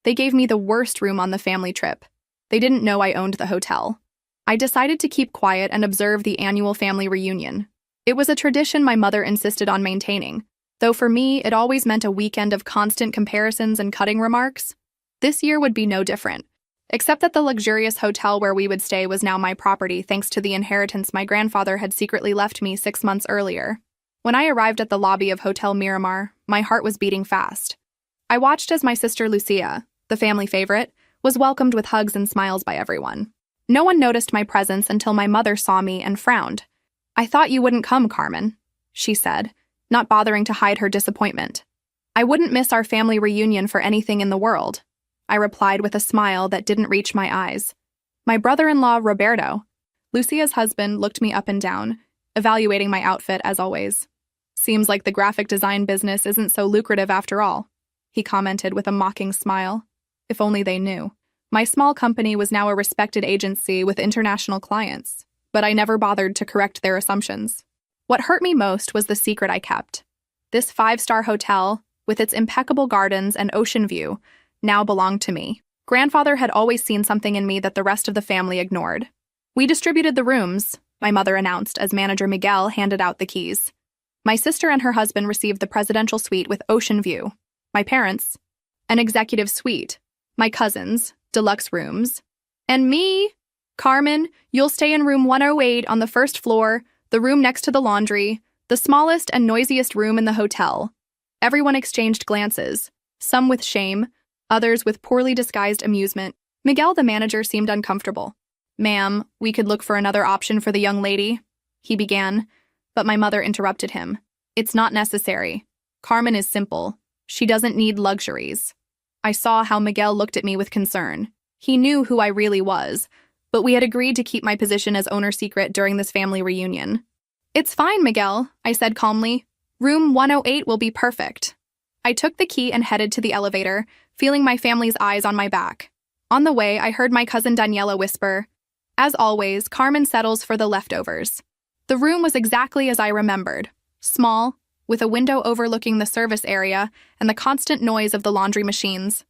They gave me the worst room on the family trip. They didn't know I owned the hotel. I decided to keep quiet and observe the annual family reunion. It was a tradition my mother insisted on maintaining, though for me, it always meant a weekend of constant comparisons and cutting remarks. This year would be no different, except that the luxurious hotel where we would stay was now my property thanks to the inheritance my grandfather had secretly left me 6 months earlier. When I arrived at the lobby of Hotel Miramar, my heart was beating fast. I watched as my sister Lucia, the family favorite, was welcomed with hugs and smiles by everyone. No one noticed my presence until my mother saw me and frowned. "I thought you wouldn't come, Carmen," she said, not bothering to hide her disappointment. "I wouldn't miss our family reunion for anything in the world," I replied with a smile that didn't reach my eyes. My brother-in-law, Roberto, Lucia's husband, looked me up and down, evaluating my outfit as always. "Seems like the graphic design business isn't so lucrative after all," he commented with a mocking smile. If only they knew. My small company was now a respected agency with international clients, but I never bothered to correct their assumptions. What hurt me most was the secret I kept. This 5-star hotel, with its impeccable gardens and ocean view, now belonged to me. Grandfather had always seen something in me that the rest of the family ignored. "We distributed the rooms," my mother announced as manager Miguel handed out the keys. My sister and her husband received the presidential suite with ocean view. My parents, an executive suite. My cousins, deluxe rooms. And me, Carmen, you'll stay in room 108 on the first floor, the room next to the laundry, the smallest and noisiest room in the hotel. Everyone exchanged glances, some with shame, others with poorly disguised amusement. Miguel, the manager, seemed uncomfortable. "Ma'am, we could look for another option for the young lady," he began, but my mother interrupted him. "It's not necessary. Carmen is simple. She doesn't need luxuries." I saw how Miguel looked at me with concern. He knew who I really was, but we had agreed to keep my position as owner secret during this family reunion. "It's fine, Miguel," I said calmly. "Room 108 will be perfect." I took the key and headed to the elevator, feeling my family's eyes on my back. On the way, I heard my cousin Daniela whisper, "As always, Carmen settles for the leftovers." The room was exactly as I remembered. Small, with a window overlooking the service area and the constant noise of the laundry machines.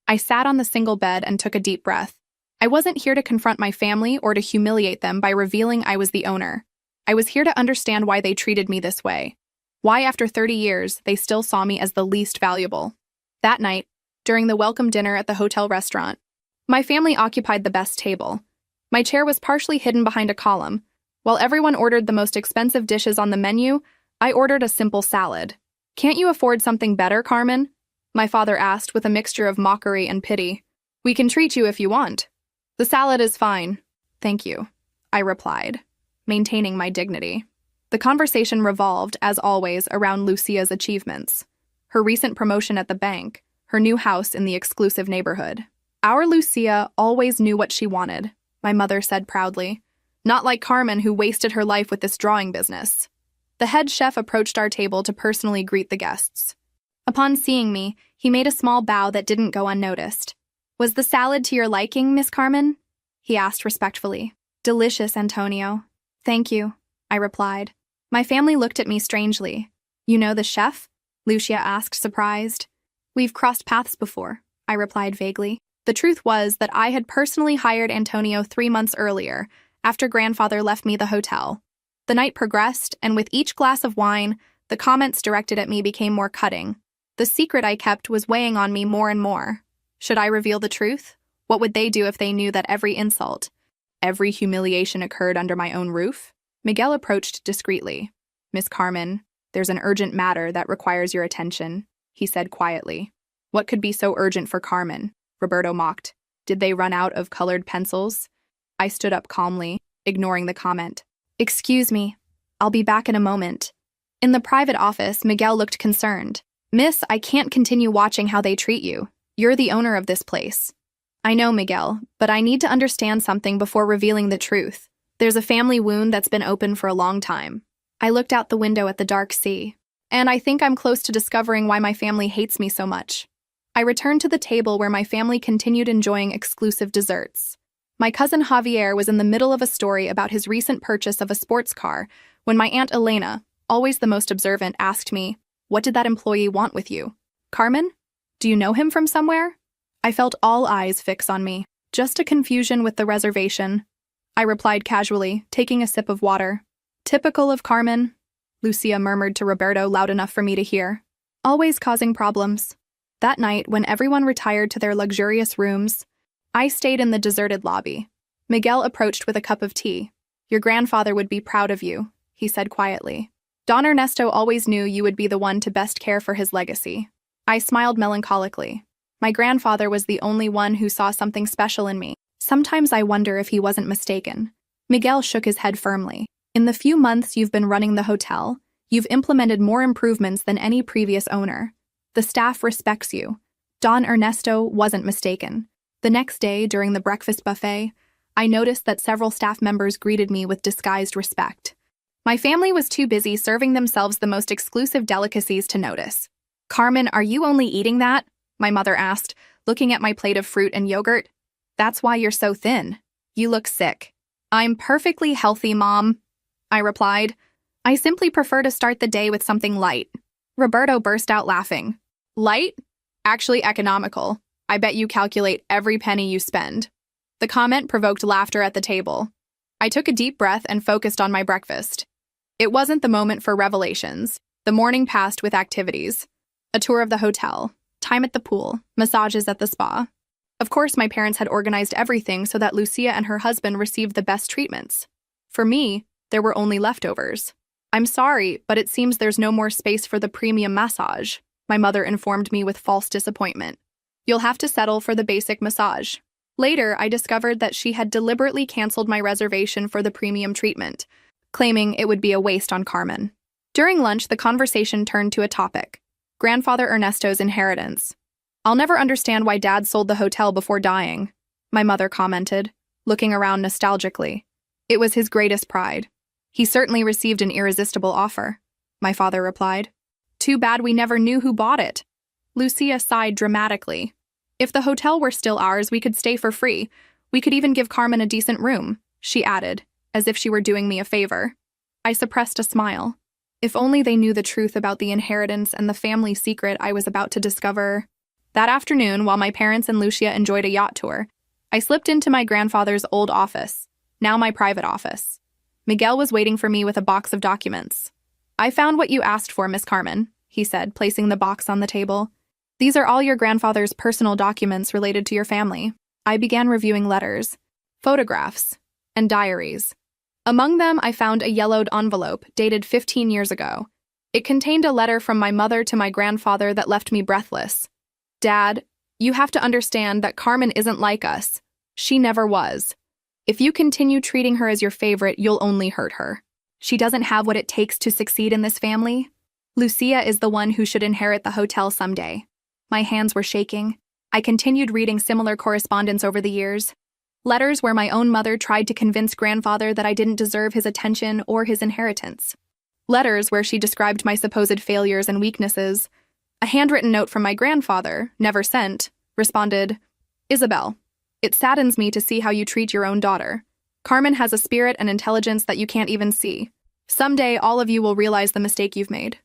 I sat on the single bed and took a deep breath. I wasn't here to confront my family or to humiliate them by revealing I was the owner. I was here to understand why they treated me this way. Why, after 30 years, they still saw me as the least valuable. That night, during the welcome dinner at the hotel restaurant, my family occupied the best table. My chair was partially hidden behind a column. While everyone ordered the most expensive dishes on the menu, I ordered a simple salad. "Can't you afford something better, Carmen?" my father asked with a mixture of mockery and pity. "We can treat you if you want." "The salad is fine. Thank you," I replied, maintaining my dignity. The conversation revolved, as always, around Lucia's achievements. Her recent promotion at the bank, her new house in the exclusive neighborhood. "Our Lucia always knew what she wanted," my mother said proudly. "Not like Carmen, who wasted her life with this drawing business." The head chef approached our table to personally greet the guests. Upon seeing me, he made a small bow that didn't go unnoticed. "Was the salad to your liking, Miss Carmen?" he asked respectfully. "Delicious, Antonio." "Thank you," I replied. My family looked at me strangely. "You know the chef?" Lucia asked, surprised. "We've crossed paths before," I replied vaguely. The truth was that I had personally hired Antonio 3 months earlier, after grandfather left me the hotel. The night progressed, and with each glass of wine, the comments directed at me became more cutting. The secret I kept was weighing on me more and more. Should I reveal the truth? What would they do if they knew that every insult, every humiliation occurred under my own roof? Miguel approached discreetly. "Miss Carmen, there's an urgent matter that requires your attention," he said quietly. "What could be so urgent for Carmen?" Roberto mocked. "Did they run out of colored pencils?" I stood up calmly, ignoring the comment. "Excuse me. I'll be back in a moment." In the private office, Miguel looked concerned. "Miss, I can't continue watching how they treat you. You're the owner of this place." "I know, Miguel, but I need to understand something before revealing the truth. There's a family wound that's been open for a long time." I looked out the window at the dark sea, and I think I'm close to discovering why my family hates me so much. I returned to the table where my family continued enjoying exclusive desserts. My cousin Javier was in the middle of a story about his recent purchase of a sports car when my Aunt Elena, always the most observant, asked me, "What did that employee want with you? Carmen? Do you know him from somewhere?" I felt all eyes fix on me. Just a confusion with the reservation, I replied casually, taking a sip of water. Typical of Carmen, Lucia murmured to Roberto loud enough for me to hear. Always causing problems. That night, when everyone retired to their luxurious rooms, I stayed in the deserted lobby. Miguel approached with a cup of tea. Your grandfather would be proud of you, he said quietly. Don Ernesto always knew you would be the one to best care for his legacy. I smiled melancholically. My grandfather was the only one who saw something special in me. Sometimes I wonder if he wasn't mistaken. Miguel shook his head firmly. In the few months you've been running the hotel, you've implemented more improvements than any previous owner. The staff respects you. Don Ernesto wasn't mistaken. The next day, during the breakfast buffet, I noticed that several staff members greeted me with disguised respect. My family was too busy serving themselves the most exclusive delicacies to notice. Carmen, are you only eating that? My mother asked, looking at my plate of fruit and yogurt. That's why you're so thin. You look sick. I'm perfectly healthy, Mom, I replied. I simply prefer to start the day with something light. Roberto burst out laughing. Light? Actually economical. I bet you calculate every penny you spend. The comment provoked laughter at the table. I took a deep breath and focused on my breakfast. It wasn't the moment for revelations. The morning passed with activities. A tour of the hotel, time at the pool, massages at the spa. Of course, my parents had organized everything so that Lucia and her husband received the best treatments. For me, there were only leftovers. I'm sorry, but it seems there's no more space for the premium massage, my mother informed me with false disappointment. You'll have to settle for the basic massage. Later, I discovered that she had deliberately canceled my reservation for the premium treatment, claiming it would be a waste on Carmen. During lunch, the conversation turned to a topic: Grandfather Ernesto's inheritance. I'll never understand why Dad sold the hotel before dying, my mother commented, looking around nostalgically. It was his greatest pride. He certainly received an irresistible offer, my father replied. Too bad we never knew who bought it. Lucia sighed dramatically. If the hotel were still ours, we could stay for free. We could even give Carmen a decent room, she added, as if she were doing me a favor. I suppressed a smile. If only they knew the truth about the inheritance and the family secret I was about to discover. That afternoon, while my parents and Lucia enjoyed a yacht tour, I slipped into my grandfather's old office, now my private office. Miguel was waiting for me with a box of documents. I found what you asked for, Miss Carmen, he said, placing the box on the table. These are all your grandfather's personal documents related to your family. I began reviewing letters, photographs, and diaries. Among them, I found a yellowed envelope dated 15 years ago. It contained a letter from my mother to my grandfather that left me breathless. Dad, you have to understand that Carmen isn't like us. She never was. If you continue treating her as your favorite, you'll only hurt her. She doesn't have what it takes to succeed in this family. Lucia is the one who should inherit the hotel someday. My hands were shaking. I continued reading similar correspondence over the years. Letters where my own mother tried to convince grandfather that I didn't deserve his attention or his inheritance. Letters where she described my supposed failures and weaknesses. A handwritten note from my grandfather, never sent, responded, Isabel, it saddens me to see how you treat your own daughter. Carmen has a spirit and intelligence that you can't even see. Someday, all of you will realize the mistake you've made.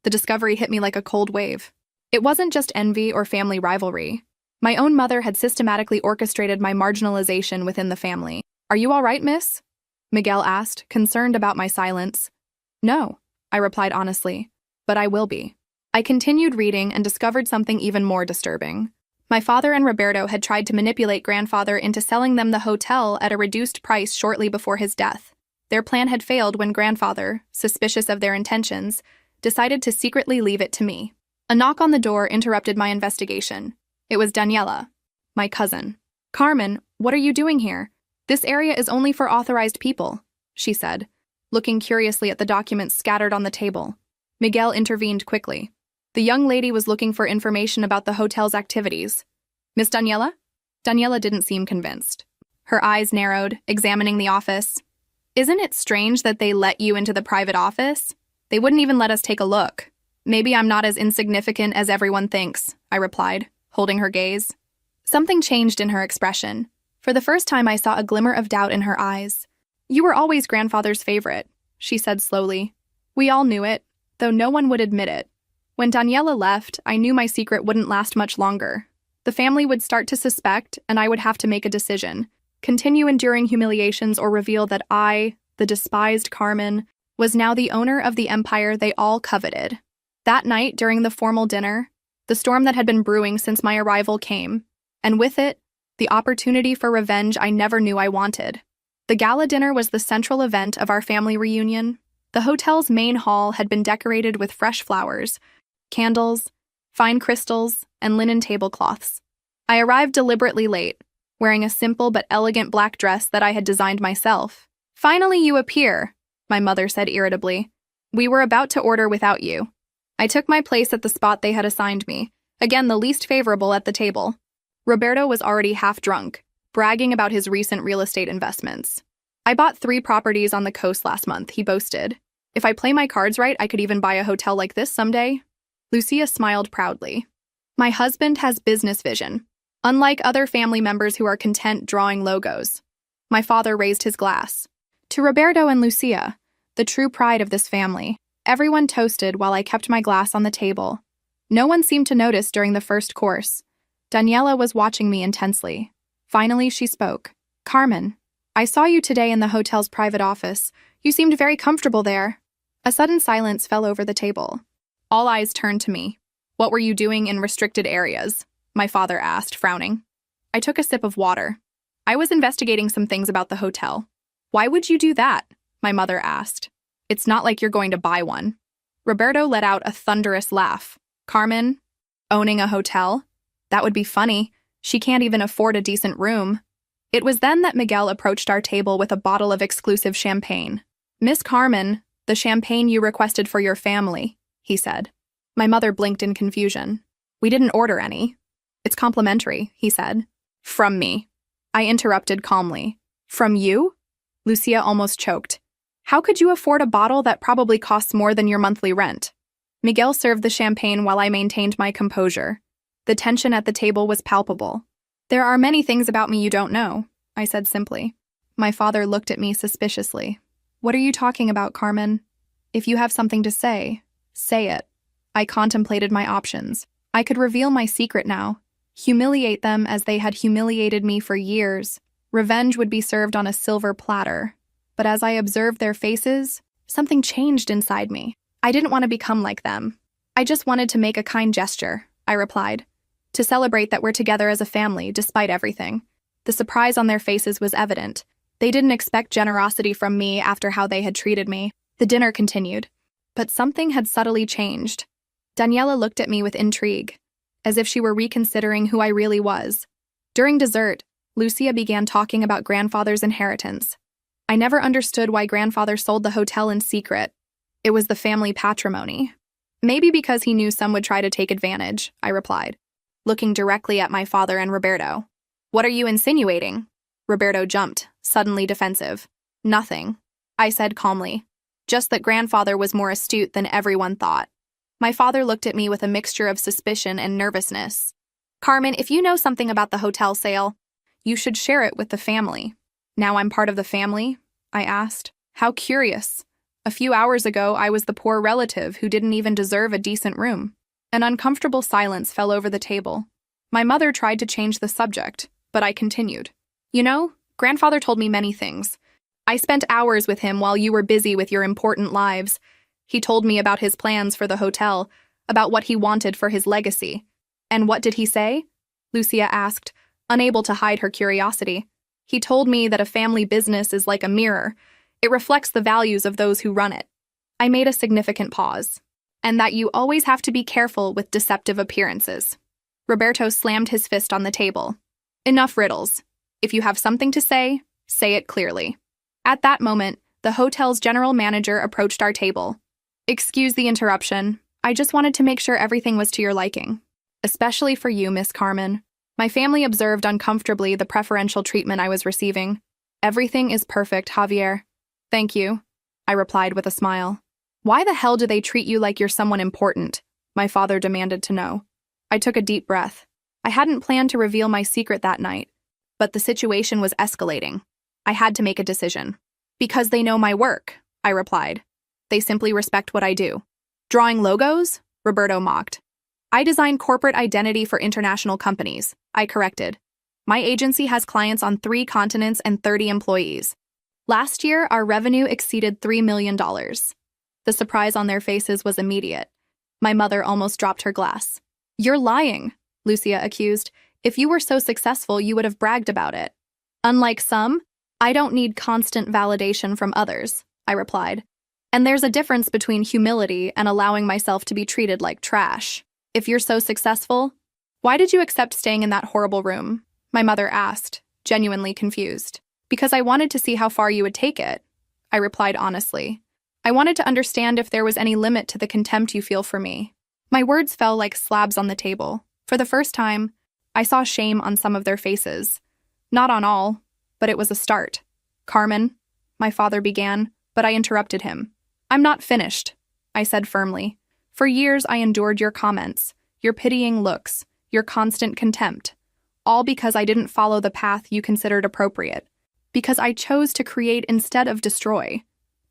The discovery hit me like a cold wave. It wasn't just envy or family rivalry. My own mother had systematically orchestrated my marginalization within the family. Are you all right, miss? Miguel asked, concerned about my silence. No, I replied honestly, but I will be. I continued reading and discovered something even more disturbing. My father and Roberto had tried to manipulate grandfather into selling them the hotel at a reduced price shortly before his death. Their plan had failed when grandfather, suspicious of their intentions, decided to secretly leave it to me. A knock on the door interrupted my investigation. It was Daniela, my cousin. Carmen, what are you doing here? This area is only for authorized people, she said, looking curiously at the documents scattered on the table. Miguel intervened quickly. The young lady was looking for information about the hotel's activities. Miss Daniela? Daniela didn't seem convinced. Her eyes narrowed, examining the office. Isn't it strange that they let you into the private office? They wouldn't even let us take a look. Maybe I'm not as insignificant as everyone thinks, I replied, holding her gaze. Something changed in her expression. For the first time, I saw a glimmer of doubt in her eyes. You were always grandfather's favorite, she said slowly. We all knew it, though no one would admit it. When Daniela left, I knew my secret wouldn't last much longer. The family would start to suspect, and I would have to make a decision: continue enduring humiliations or reveal that I, the despised Carmen, was now the owner of the empire they all coveted. That night, during the formal dinner, the storm that had been brewing since my arrival came, and with it, the opportunity for revenge I never knew I wanted. The gala dinner was the central event of our family reunion. The hotel's main hall had been decorated with fresh flowers, candles, fine crystals, and linen tablecloths. I arrived deliberately late, wearing a simple but elegant black dress that I had designed myself. "Finally you appear," my mother said irritably. "We were about to order without you." I took my place at the spot they had assigned me, again the least favorable at the table. Roberto was already half drunk, bragging about his recent real estate investments. "I bought 3 properties on the coast last month," he boasted. "If I play my cards right, I could even buy a hotel like this someday." Lucia smiled proudly. "My husband has business vision, unlike other family members who are content drawing logos." My father raised his glass. "To Roberto and Lucia, the true pride of this family." Everyone toasted while I kept my glass on the table. No one seemed to notice during the first course. Daniela was watching me intensely. Finally, she spoke. "Carmen, I saw you today in the hotel's private office. You seemed very comfortable there." A sudden silence fell over the table. All eyes turned to me. "What were you doing in restricted areas?" my father asked, frowning. I took a sip of water. "I was investigating some things about the hotel." "Why would you do that?" my mother asked. "It's not like you're going to buy one." Roberto let out a thunderous laugh. "Carmen, owning a hotel? That would be funny. She can't even afford a decent room." It was then that Miguel approached our table with a bottle of exclusive champagne. "Miss Carmen, the champagne you requested for your family," he said. My mother blinked in confusion. "We didn't order any." "It's complimentary," he said. "From me." I interrupted calmly. "From you?" Lucia almost choked. "How could you afford a bottle that probably costs more than your monthly rent?" Miguel served the champagne while I maintained my composure. The tension at the table was palpable. "There are many things about me you don't know," I said simply. My father looked at me suspiciously. "What are you talking about, Carmen? If you have something to say, say it." I contemplated my options. I could reveal my secret now, humiliate them as they had humiliated me for years. Revenge would be served on a silver platter. But as I observed their faces, something changed inside me. I didn't want to become like them. "I just wanted to make a kind gesture," I replied, "to celebrate that we're together as a family, despite everything." The surprise on their faces was evident. They didn't expect generosity from me after how they had treated me. The dinner continued. But something had subtly changed. Daniela looked at me with intrigue, as if she were reconsidering who I really was. During dessert, Lucia began talking about grandfather's inheritance. I never understood why grandfather sold the hotel in secret. It was the family patrimony. "Maybe because he knew some would try to take advantage," I replied, looking directly at my father and Roberto. "What are you insinuating?" Roberto jumped, suddenly defensive. "Nothing," I said calmly. "Just that grandfather was more astute than everyone thought." My father looked at me with a mixture of suspicion and nervousness. "Carmen, if you know something about the hotel sale, you should share it with the family." "Now I'm part of the family?" I asked. How curious. A few hours ago, I was the poor relative who didn't even deserve a decent room. An uncomfortable silence fell over the table. My mother tried to change the subject, but I continued. "You know, grandfather told me many things. I spent hours with him while you were busy with your important lives. He told me about his plans for the hotel, about what he wanted for his legacy." "And what did he say?" Lucia asked, unable to hide her curiosity. "He told me that a family business is like a mirror. It reflects the values of those who run it." I made a significant pause. "And that you always have to be careful with deceptive appearances." Roberto slammed his fist on the table. "Enough riddles. If you have something to say it clearly." At that moment, the hotel's general manager approached our table. "Excuse the interruption. I just wanted to make sure everything was to your liking. Especially for you, Miss Carmen. My family observed uncomfortably the preferential treatment I was receiving. Everything is perfect, Javier." "Thank you," I replied with a smile. "Why the hell do they treat you like you're someone important?" my father demanded to know. I took a deep breath. I hadn't planned to reveal my secret that night, but the situation was escalating. I had to make a decision. "Because they know my work," I replied. "They simply respect what I do." "Drawing logos?" Roberto mocked. I design corporate identity for international companies, I corrected. My agency has clients on 3 continents and 30 employees. Last year, our revenue exceeded $3 million. The surprise on their faces was immediate. My mother almost dropped her glass. You're lying, Lucia accused. If you were so successful, you would have bragged about it. Unlike some, I don't need constant validation from others, I replied. And there's a difference between humility and allowing myself to be treated like trash. If you're so successful, why did you accept staying in that horrible room? My mother asked, genuinely confused. Because I wanted to see how far you would take it, I replied honestly. I wanted to understand if there was any limit to the contempt you feel for me. My words fell like slabs on the table. For the first time, I saw shame on some of their faces. Not on all, but it was a start. Carmen, my father began, but I interrupted him. I'm not finished, I said firmly. For years I endured your comments, your pitying looks, your constant contempt, all because I didn't follow the path you considered appropriate, because I chose to create instead of destroy,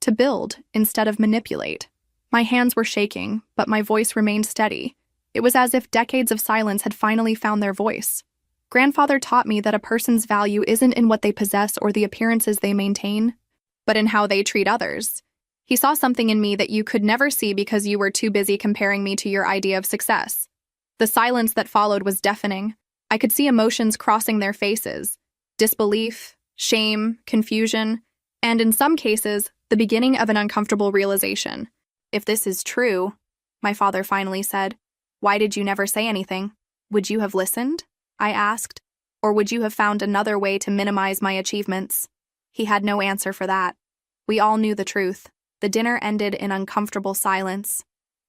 to build instead of manipulate. My hands were shaking, but my voice remained steady. It was as if decades of silence had finally found their voice. Grandfather taught me that a person's value isn't in what they possess or the appearances they maintain, but in how they treat others. He saw something in me that you could never see because you were too busy comparing me to your idea of success. The silence that followed was deafening. I could see emotions crossing their faces: disbelief, shame, confusion, and in some cases, the beginning of an uncomfortable realization. If this is true, my father finally said, why did you never say anything? Would you have listened? I asked. Or would you have found another way to minimize my achievements? He had no answer for that. We all knew the truth. The dinner ended in uncomfortable silence.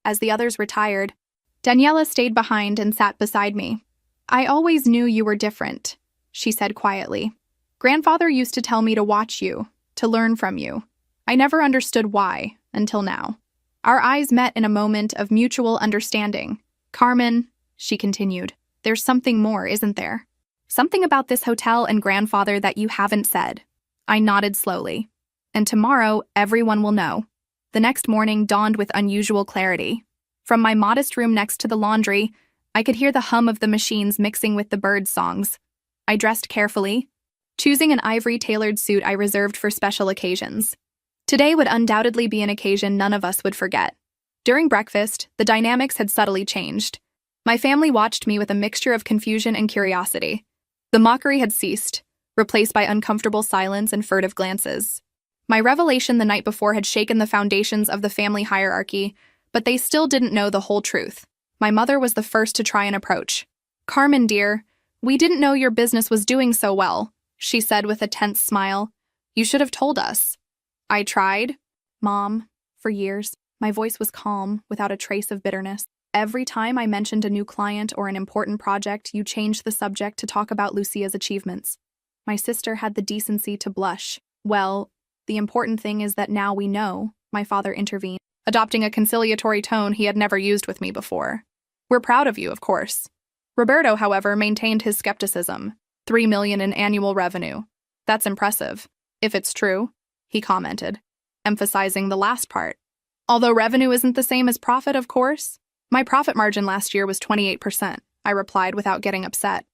As the others retired, Daniela stayed behind and sat beside me. I always knew you were different, she said quietly. Grandfather used to tell me to watch you, to learn from you. I never understood why, until now. Our eyes met in a moment of mutual understanding. Carmen, she continued, there's something more, isn't there? Something about this hotel and grandfather that you haven't said. I nodded slowly. And tomorrow, everyone will know. The next morning dawned with unusual clarity. From my modest room next to the laundry, I could hear the hum of the machines mixing with the birds' songs. I dressed carefully, choosing an ivory-tailored suit I reserved for special occasions. Today would undoubtedly be an occasion none of us would forget. During breakfast, the dynamics had subtly changed. My family watched me with a mixture of confusion and curiosity. The mockery had ceased, replaced by uncomfortable silence and furtive glances. My revelation the night before had shaken the foundations of the family hierarchy, but they still didn't know the whole truth. My mother was the first to try an approach. Carmen, dear, we didn't know your business was doing so well, she said with a tense smile. You should have told us. I tried, Mom, for years. My voice was calm, without a trace of bitterness. Every time I mentioned a new client or an important project, you changed the subject to talk about Lucia's achievements. My sister had the decency to blush. Well, the important thing is that now we know, my father intervened, adopting a conciliatory tone he had never used with me before. We're proud of you, of course. Roberto, however, maintained his skepticism. $3 million in annual revenue. That's impressive. If it's true, he commented, emphasizing the last part. Although revenue isn't the same as profit, of course. My profit margin last year was 28%, I replied without getting upset.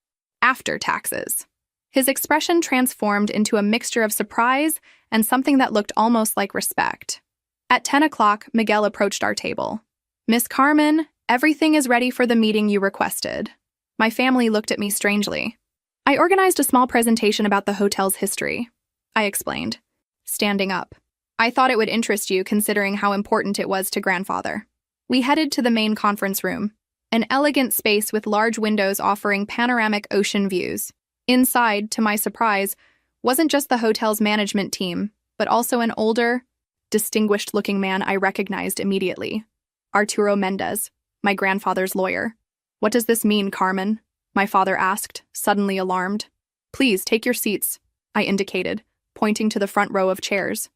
After taxes. His expression transformed into a mixture of surprise and something that looked almost like respect. At 10 o'clock, Miguel approached our table. Miss Carmen, everything is ready for the meeting you requested. My family looked at me strangely. I organized a small presentation about the hotel's history, I explained, standing up. I thought it would interest you considering how important it was to grandfather. We headed to the main conference room, an elegant space with large windows offering panoramic ocean views. Inside, to my surprise, wasn't just the hotel's management team, but also an older, distinguished-looking man I recognized immediately. Arturo Mendez, my grandfather's lawyer. What does this mean, Carmen? My father asked, suddenly alarmed. Please, take your seats, I indicated, pointing to the front row of chairs.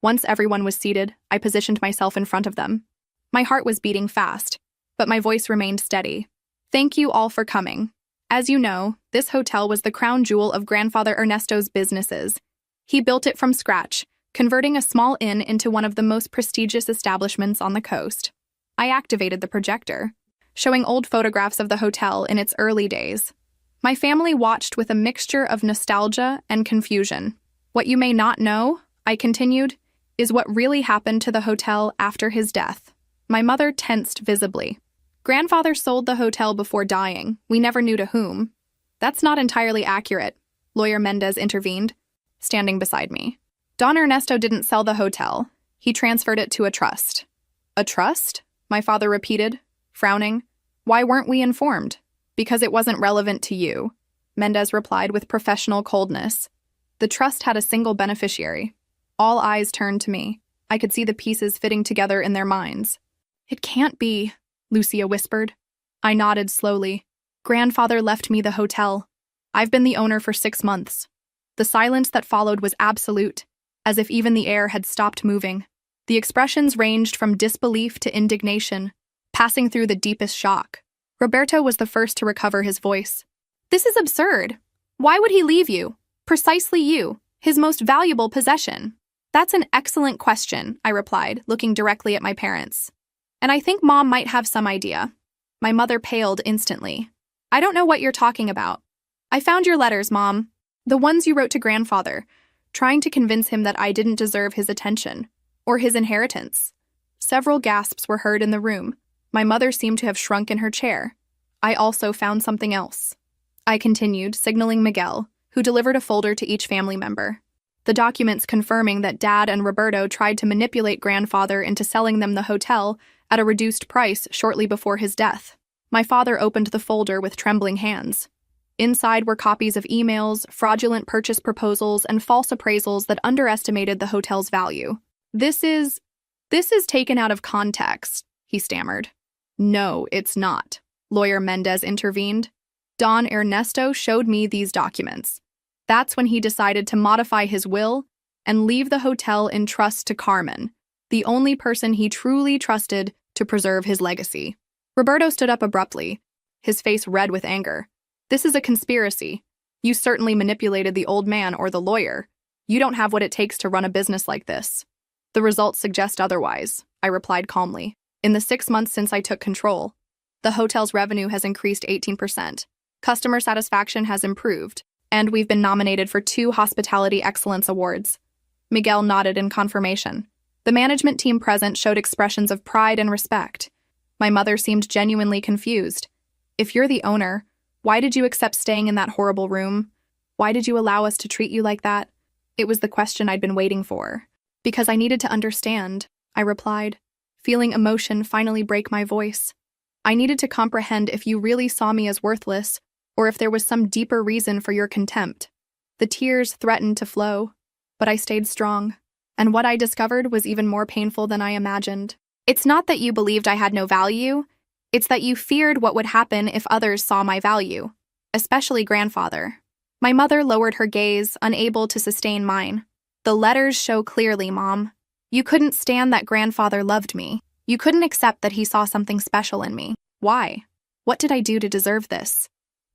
Once everyone was seated, I positioned myself in front of them. My heart was beating fast, but my voice remained steady. Thank you all for coming. As you know, this hotel was the crown jewel of Grandfather Ernesto's businesses. He built it from scratch, converting a small inn into one of the most prestigious establishments on the coast. I activated the projector. showing old photographs of the hotel in its early days. My family watched with a mixture of nostalgia and confusion. What you may not know, I continued, is what really happened to the hotel after his death. My mother tensed visibly. Grandfather sold the hotel before dying. We never knew to whom. That's not entirely accurate, Lawyer Mendez intervened, standing beside me. Don Ernesto didn't sell the hotel. He transferred it to a trust. A trust? My father repeated, frowning. Why weren't we informed? Because it wasn't relevant to you, Mendez replied with professional coldness. The trust had a single beneficiary. All eyes turned to me. I could see the pieces fitting together in their minds. It can't be, Lucia whispered. I nodded slowly. Grandfather left me the hotel. I've been the owner for 6 months. The silence that followed was absolute, as if even the air had stopped moving. The expressions ranged from disbelief to indignation, passing through the deepest shock. Roberto was the first to recover his voice. This is absurd. Why would he leave you? Precisely you, his most valuable possession. That's an excellent question, I replied, looking directly at my parents. And I think Mom might have some idea. My mother paled instantly. I don't know what you're talking about. I found your letters, Mom. The ones you wrote to Grandfather, trying to convince him that I didn't deserve his attention, or his inheritance. Several gasps were heard in the room. My mother seemed to have shrunk in her chair. I also found something else. I continued, signaling Miguel, who delivered a folder to each family member. The documents confirming that Dad and Roberto tried to manipulate Grandfather into selling them the hotel at a reduced price shortly before his death. My father opened the folder with trembling hands. Inside were copies of emails, fraudulent purchase proposals, and false appraisals that underestimated the hotel's value. This is taken out of context, he stammered. No, it's not, Lawyer Mendez intervened. Don Ernesto showed me these documents. That's when he decided to modify his will and leave the hotel in trust to Carmen, the only person he truly trusted to preserve his legacy. Roberto stood up abruptly, his face red with anger. This is a conspiracy. You certainly manipulated the old man or the lawyer. You don't have what it takes to run a business like this. The results suggest otherwise, I replied calmly. In the 6 months since I took control, the hotel's revenue has increased 18%. Customer satisfaction has improved, and we've been nominated for 2 Hospitality Excellence Awards. Miguel nodded in confirmation. The management team present showed expressions of pride and respect. My mother seemed genuinely confused. If you're the owner, why did you accept staying in that horrible room? Why did you allow us to treat you like that? It was the question I'd been waiting for. Because I needed to understand, I replied, feeling emotion finally break my voice. I needed to comprehend if you really saw me as worthless, or if there was some deeper reason for your contempt. The tears threatened to flow, but I stayed strong, and what I discovered was even more painful than I imagined. It's not that you believed I had no value, it's that you feared what would happen if others saw my value, especially Grandfather. My mother lowered her gaze, unable to sustain mine. The letters show clearly, Mom. You couldn't stand that Grandfather loved me. You couldn't accept that he saw something special in me. Why? What did I do to deserve this?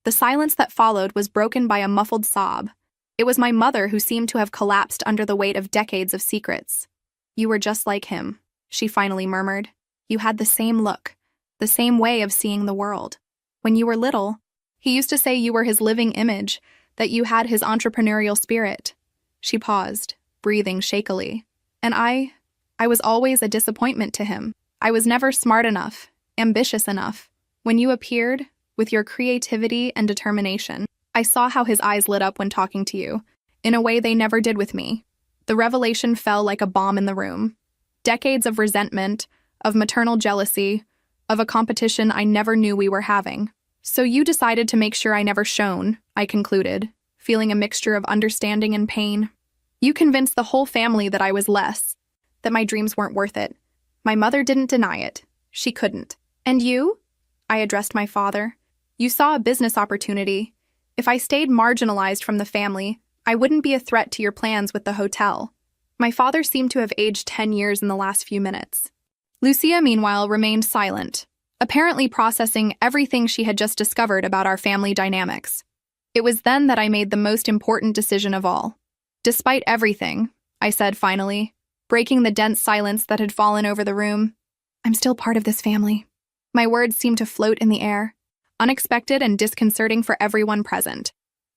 The silence that followed was broken by a muffled sob. It was my mother who seemed to have collapsed under the weight of decades of secrets. You were just like him, she finally murmured. You had the same look, the same way of seeing the world. When you were little, he used to say you were his living image, that you had his entrepreneurial spirit. She paused, breathing shakily. And I was always a disappointment to him. I was never smart enough, ambitious enough. When you appeared, with your creativity and determination, I saw how his eyes lit up when talking to you, in a way they never did with me. The revelation fell like a bomb in the room. Decades of resentment, of maternal jealousy, of a competition I never knew we were having. So you decided to make sure I never shone, I concluded, feeling a mixture of understanding and pain. You convinced the whole family that I was less, that my dreams weren't worth it. My mother didn't deny it. She couldn't. And you? I addressed my father. You saw a business opportunity. If I stayed marginalized from the family, I wouldn't be a threat to your plans with the hotel. My father seemed to have aged 10 years in the last few minutes. Lucia, meanwhile, remained silent, apparently processing everything she had just discovered about our family dynamics. It was then that I made the most important decision of all. Despite everything, I said finally, breaking the dense silence that had fallen over the room, I'm still part of this family. My words seemed to float in the air, unexpected and disconcerting for everyone present.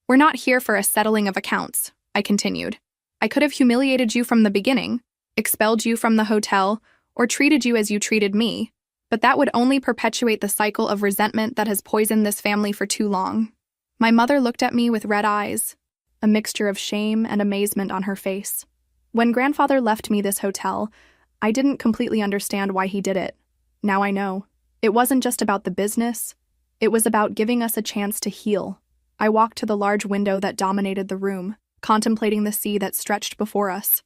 We're not here for a settling of accounts, I continued. I could have humiliated you from the beginning, expelled you from the hotel, or treated you as you treated me, but that would only perpetuate the cycle of resentment that has poisoned this family for too long. My mother looked at me with red eyes, a mixture of shame and amazement on her face. When grandfather left me this hotel, I didn't completely understand why he did it. Now I know. It wasn't just about the business. It was about giving us a chance to heal. I walked to the large window that dominated the room, contemplating the sea that stretched before us.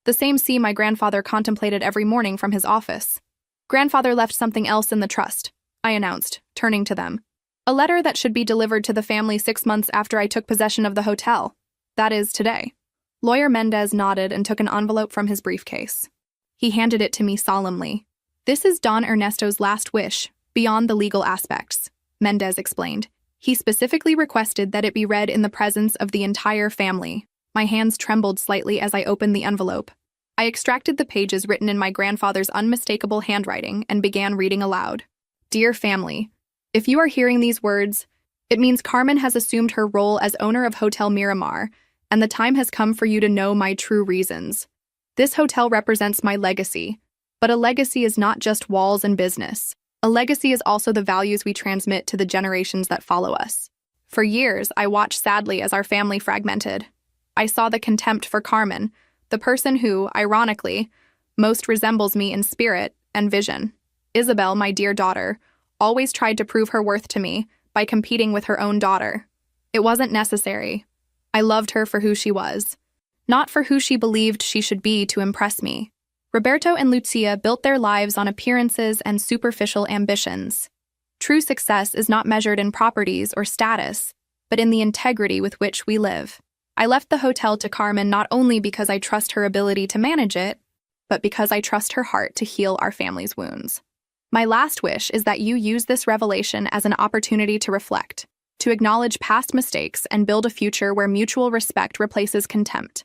The same sea my grandfather contemplated every morning from his office. Grandfather left something else in the trust, I announced, turning to them. A letter that should be delivered to the family 6 months after I took possession of the hotel. That is, today. Lawyer Mendez nodded and took an envelope from his briefcase. He handed it to me solemnly. This is Don Ernesto's last wish, beyond the legal aspects, Mendez explained. He specifically requested that it be read in the presence of the entire family. My hands trembled slightly as I opened the envelope. I extracted the pages written in my grandfather's unmistakable handwriting and began reading aloud. Dear family, if you are hearing these words, it means Carmen has assumed her role as owner of Hotel Miramar, and the time has come for you to know my true reasons. This hotel represents my legacy, but a legacy is not just walls and business. A legacy is also the values we transmit to the generations that follow us. For years, I watched sadly as our family fragmented. I saw the contempt for Carmen, the person who, ironically, most resembles me in spirit and vision. Isabel, my dear daughter, always tried to prove her worth to me by competing with her own daughter. It wasn't necessary. I loved her for who she was, not for who she believed she should be to impress me. Roberto and Lucia built their lives on appearances and superficial ambitions. True success is not measured in properties or status, but in the integrity with which we live. I left the hotel to Carmen not only because I trust her ability to manage it, but because I trust her heart to heal our family's wounds. My last wish is that you use this revelation as an opportunity to reflect, to acknowledge past mistakes and build a future where mutual respect replaces contempt,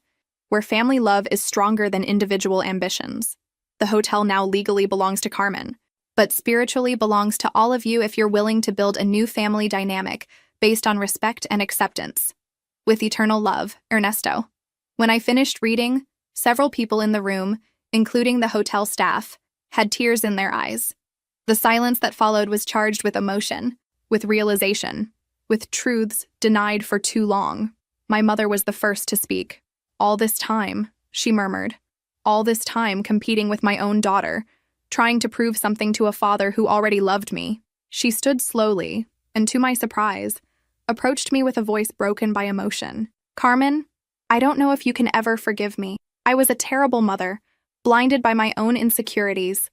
where family love is stronger than individual ambitions. The hotel now legally belongs to Carmen, but spiritually belongs to all of you if you're willing to build a new family dynamic based on respect and acceptance. With eternal love, Ernesto. When I finished reading, several people in the room, including the hotel staff, had tears in their eyes. The silence that followed was charged with emotion, with realization, with truths denied for too long. My mother was the first to speak. All this time, she murmured, all this time competing with my own daughter, trying to prove something to a father who already loved me. She stood slowly, and to my surprise, approached me with a voice broken by emotion. Carmen, I don't know if you can ever forgive me. I was a terrible mother, blinded by my own insecurities.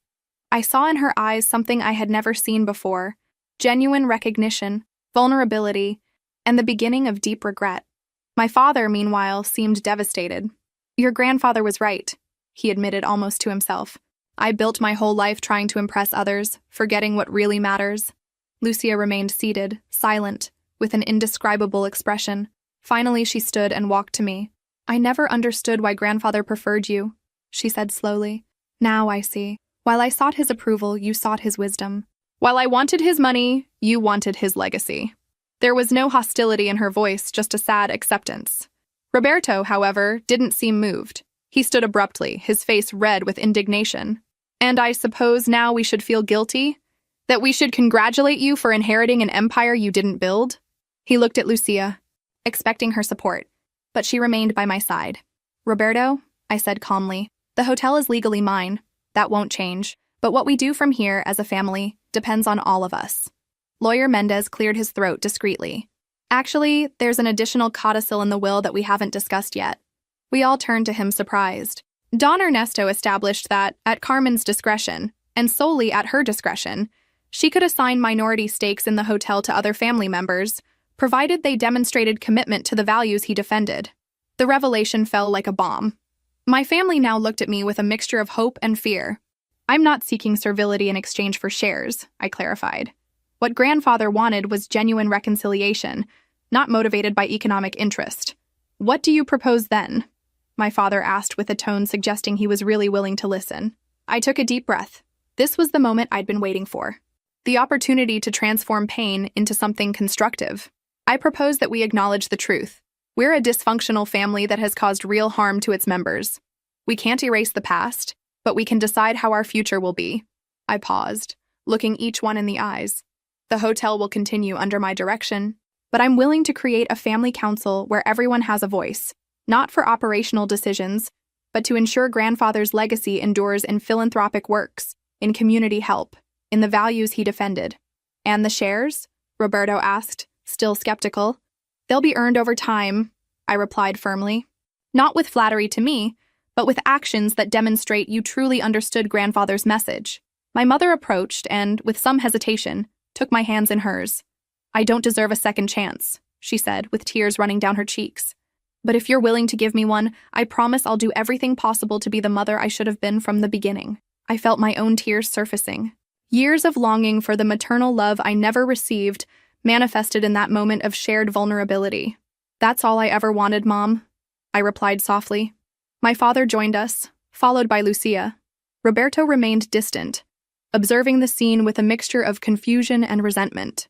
I saw in her eyes something I had never seen before, genuine recognition, vulnerability, and the beginning of deep regret. My father, meanwhile, seemed devastated. Your grandfather was right, he admitted almost to himself. I built my whole life trying to impress others, forgetting what really matters. Lucia remained seated, silent, with an indescribable expression. Finally, she stood and walked to me. I never understood why grandfather preferred you, she said slowly. Now I see. While I sought his approval, you sought his wisdom. While I wanted his money, you wanted his legacy. There was no hostility in her voice, just a sad acceptance. Roberto, however, didn't seem moved. He stood abruptly, his face red with indignation. And I suppose now we should feel guilty? That we should congratulate you for inheriting an empire you didn't build? He looked at Lucia, expecting her support, but she remained by my side. Roberto, I said calmly, the hotel is legally mine. That won't change. But what we do from here as a family depends on all of us. Lawyer Mendez cleared his throat discreetly. Actually, there's an additional codicil in the will that we haven't discussed yet. We all turned to him surprised. Don Ernesto established that, at Carmen's discretion, and solely at her discretion, she could assign minority stakes in the hotel to other family members, provided they demonstrated commitment to the values he defended. The revelation fell like a bomb. My family now looked at me with a mixture of hope and fear. I'm not seeking servility in exchange for shares, I clarified. What grandfather wanted was genuine reconciliation, not motivated by economic interest. What do you propose then? My father asked with a tone suggesting he was really willing to listen. I took a deep breath. This was the moment I'd been waiting for. the opportunity to transform pain into something constructive. I propose that we acknowledge the truth. We're a dysfunctional family that has caused real harm to its members. We can't erase the past, but we can decide how our future will be. I paused, looking each one in the eyes. The hotel will continue under my direction, but I'm willing to create a family council where everyone has a voice, not for operational decisions, but to ensure grandfather's legacy endures in philanthropic works, in community help, in the values he defended. And the shares? Roberto asked, still skeptical. They'll be earned over time, I replied firmly. Not with flattery to me, but with actions that demonstrate you truly understood grandfather's message. My mother approached and, with some hesitation, took my hands in hers. I don't deserve a second chance, she said, with tears running down her cheeks. But if you're willing to give me one, I promise I'll do everything possible to be the mother I should have been from the beginning. I felt my own tears surfacing. Years of longing for the maternal love I never received manifested in that moment of shared vulnerability. That's all I ever wanted, Mom, I replied softly. My father joined us, followed by Lucia. Roberto remained distant, observing the scene with a mixture of confusion and resentment.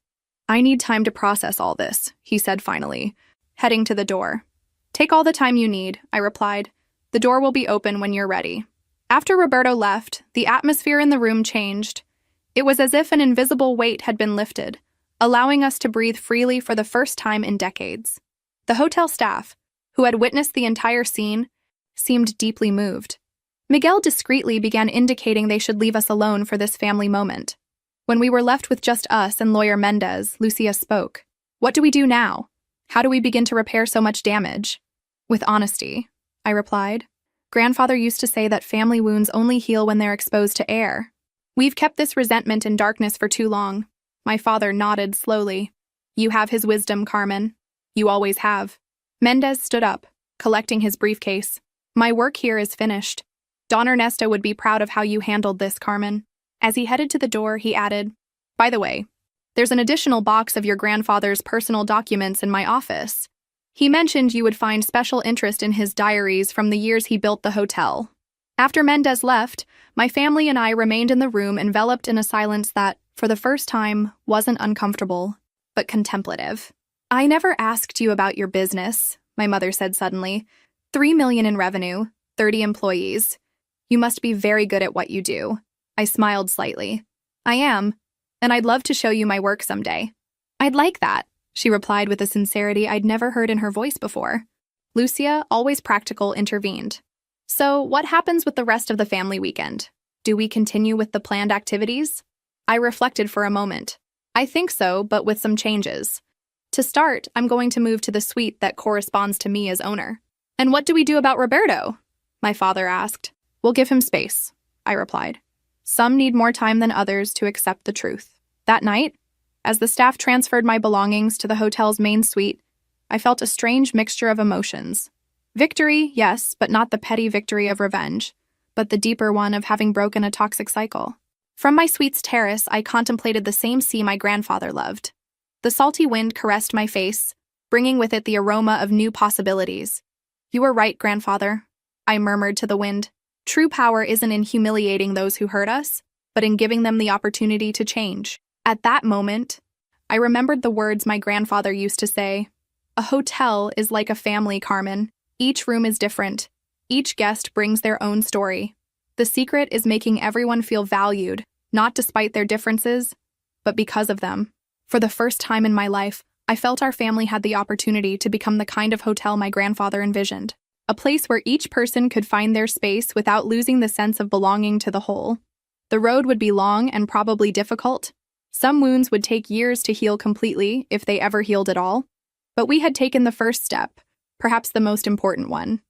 I need time to process all this, he said finally, heading to the door. Take all the time you need, I replied. The door will be open when you're ready. After Roberto left, the atmosphere in the room changed. It was as if an invisible weight had been lifted, allowing us to breathe freely for the first time in decades. The hotel staff, who had witnessed the entire scene, seemed deeply moved. Miguel discreetly began indicating they should leave us alone for this family moment. When we were left with just us and Lawyer Mendez, Lucia spoke. What do we do now? How do we begin to repair so much damage? With honesty, I replied. Grandfather used to say that family wounds only heal when they're exposed to air. We've kept this resentment in darkness for too long. My father nodded slowly. You have his wisdom, Carmen. You always have. Mendez stood up, collecting his briefcase. My work here is finished. Don Ernesto would be proud of how you handled this, Carmen. As he headed to the door, he added, By the way, there's an additional box of your grandfather's personal documents in my office. He mentioned you would find special interest in his diaries from the years he built the hotel. After Mendez left, my family and I remained in the room enveloped in a silence that, for the first time, wasn't uncomfortable, but contemplative. I never asked you about your business, my mother said suddenly. 3 million in revenue, 30 employees. You must be very good at what you do. I smiled slightly. I am, and I'd love to show you my work someday. I'd like that, she replied with a sincerity I'd never heard in her voice before. Lucia, always practical, intervened. So, what happens with the rest of the family weekend? Do we continue with the planned activities? I reflected for a moment. I think so, but with some changes. To start, I'm going to move to the suite that corresponds to me as owner. And what do we do about Roberto? My father asked. We'll give him space, I replied. Some need more time than others to accept the truth. That night, as the staff transferred my belongings to the hotel's main suite, I felt a strange mixture of emotions. Victory, yes, but not the petty victory of revenge, but the deeper one of having broken a toxic cycle. From my suite's terrace, I contemplated the same sea my grandfather loved. The salty wind caressed my face, bringing with it the aroma of new possibilities. You were right, grandfather, I murmured to the wind. True power isn't in humiliating those who hurt us, but in giving them the opportunity to change. At that moment, I remembered the words my grandfather used to say. A hotel is like a family, Carmen. Each room is different. Each guest brings their own story. The secret is making everyone feel valued, not despite their differences, but because of them. For the first time in my life, I felt our family had the opportunity to become the kind of hotel my grandfather envisioned. A place where each person could find their space without losing the sense of belonging to the whole. The road would be long and probably difficult. Some wounds would take years to heal completely, if they ever healed at all. But we had taken the first step, perhaps the most important one.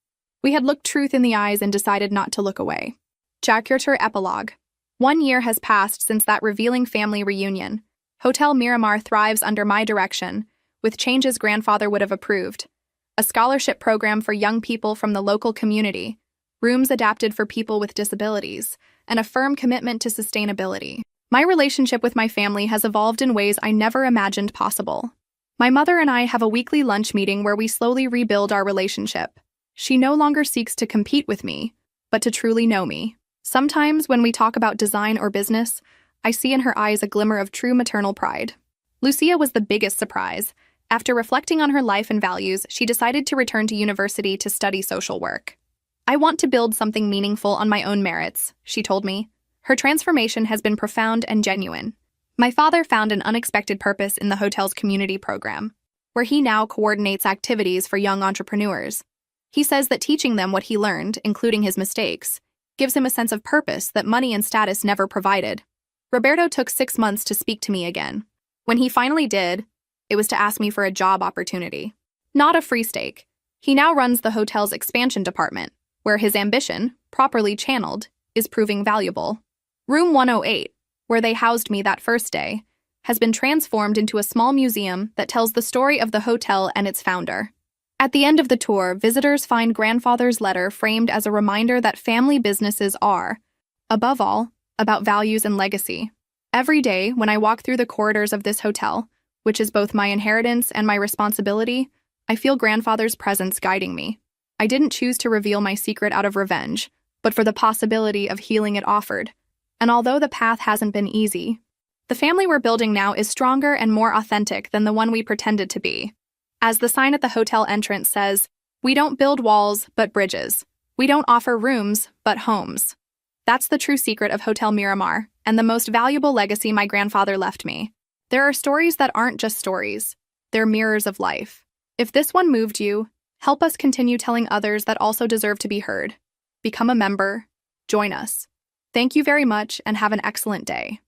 We had looked truth in the eyes and decided not to look away. Chapter Epilogue. 1 year has passed since that revealing family reunion. Hotel Miramar thrives under my direction, with changes grandfather would have approved. A scholarship program for young people from the local community, rooms adapted for people with disabilities, and a firm commitment to sustainability. My relationship with my family has evolved in ways I never imagined possible. My mother and I have a weekly lunch meeting where we slowly rebuild our relationship. She no longer seeks to compete with me, but to truly know me. Sometimes when we talk about design or business, I see in her eyes a glimmer of true maternal pride. Lucia was the biggest surprise. After reflecting on her life and values, she decided to return to university to study social work. "I want to build something meaningful on my own merits," she told me. Her transformation has been profound and genuine. My father found an unexpected purpose in the hotel's community program, where he now coordinates activities for young entrepreneurs. He says that teaching them what he learned, including his mistakes, gives him a sense of purpose that money and status never provided. Roberto took 6 months to speak to me again. When he finally did, it was to ask me for a job opportunity. Not a free steak. He now runs the hotel's expansion department, where his ambition, properly channeled, is proving valuable. Room 108, where they housed me that first day, has been transformed into a small museum that tells the story of the hotel and its founder. At the end of the tour, visitors find grandfather's letter framed as a reminder that family businesses are, above all, about values and legacy. Every day, when I walk through the corridors of this hotel, which is both my inheritance and my responsibility, I feel grandfather's presence guiding me. I didn't choose to reveal my secret out of revenge, but for the possibility of healing it offered. And although the path hasn't been easy, the family we're building now is stronger and more authentic than the one we pretended to be. As the sign at the hotel entrance says, "We don't build walls, but bridges. We don't offer rooms, but homes." That's the true secret of Hotel Miramar, and the most valuable legacy my grandfather left me. There are stories that aren't just stories. They're mirrors of life. If this one moved you, help us continue telling others that also deserve to be heard. Become a member. Join us. Thank you very much and have an excellent day.